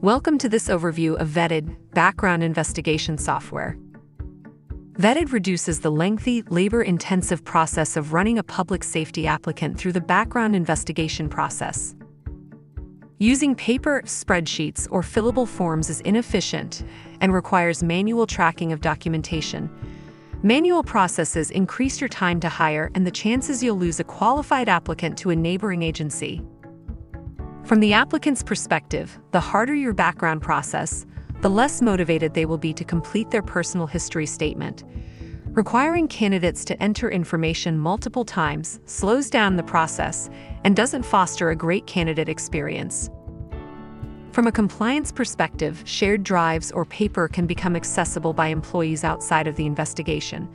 Welcome to this overview of Vetted background investigation software. Vetted reduces the lengthy, labor-intensive process of running a public safety applicant through the background investigation process. Using paper, spreadsheets, or fillable forms is inefficient and requires manual tracking of documentation. Manual processes increase your time to hire and the chances you'll lose a qualified applicant to a neighboring agency. From the applicant's perspective, the harder your background process, the less motivated they will be to complete their personal history statement. Requiring candidates to enter information multiple times slows down the process and doesn't foster a great candidate experience. From a compliance perspective, shared drives or paper can become accessible by employees outside of the investigation.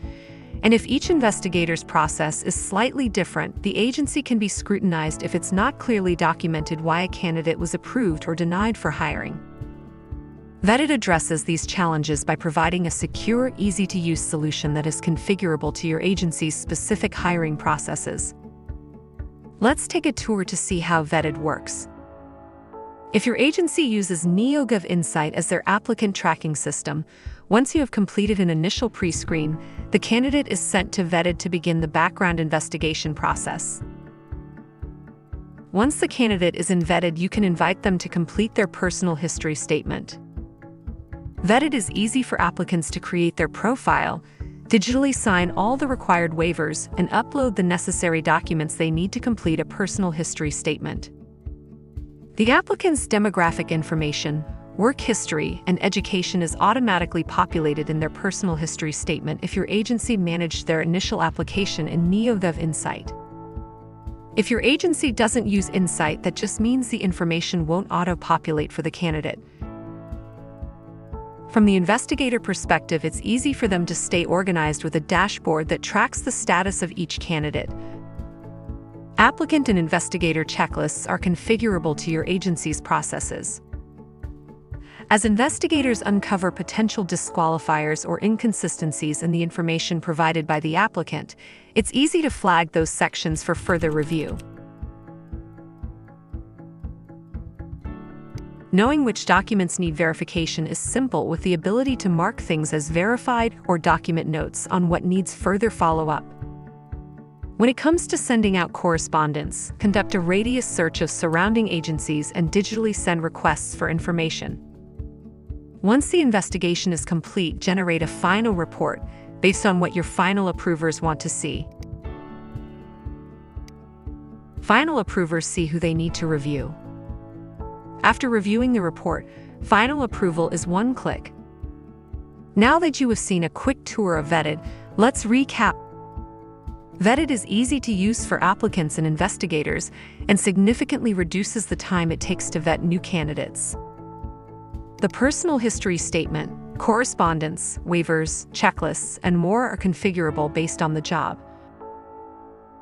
And if each investigator's process is slightly different, the agency can be scrutinized if it's not clearly documented why a candidate was approved or denied for hiring. Vetted addresses these challenges by providing a secure, easy-to-use solution that is configurable to your agency's specific hiring processes. Let's take a tour to see how Vetted works. If your agency uses NEOGOV Insight as their applicant tracking system, once you have completed an initial pre-screen, the candidate is sent to Vetted to begin the background investigation process. Once the candidate is in Vetted, you can invite them to complete their personal history statement. Vetted is easy for applicants to create their profile, digitally sign all the required waivers, and upload the necessary documents they need to complete a personal history statement. The applicant's demographic information, work history, and education is automatically populated in their personal history statement if your agency managed their initial application in NEOGOV Insight. If your agency doesn't use Insight, that just means the information won't auto-populate for the candidate. From the investigator perspective, it's easy for them to stay organized with a dashboard that tracks the status of each candidate. Applicant and investigator checklists are configurable to your agency's processes. As investigators uncover potential disqualifiers or inconsistencies in the information provided by the applicant, it's easy to flag those sections for further review. Knowing which documents need verification is simple, with the ability to mark things as verified or document notes on what needs further follow-up. When it comes to sending out correspondence, conduct a radius search of surrounding agencies and digitally send requests for information. Once the investigation is complete, generate a final report based on what your final approvers want to see. Final approvers see who they need to review. After reviewing the report, final approval is one click. Now that you have seen a quick tour of Vetted, let's recap. Vetted is easy to use for applicants and investigators and significantly reduces the time it takes to vet new candidates. The personal history statement, correspondence, waivers, checklists, and more are configurable based on the job.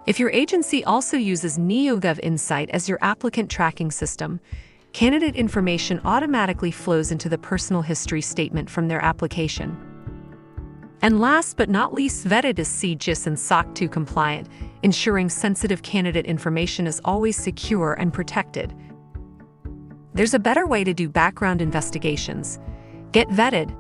If your agency also uses NEOGOV Insight as your applicant tracking system, candidate information automatically flows into the personal history statement from their application. And last but not least, Vetted is CGIS and SOC 2 compliant, ensuring sensitive candidate information is always secure and protected. There's a better way to do background investigations. Get Vetted.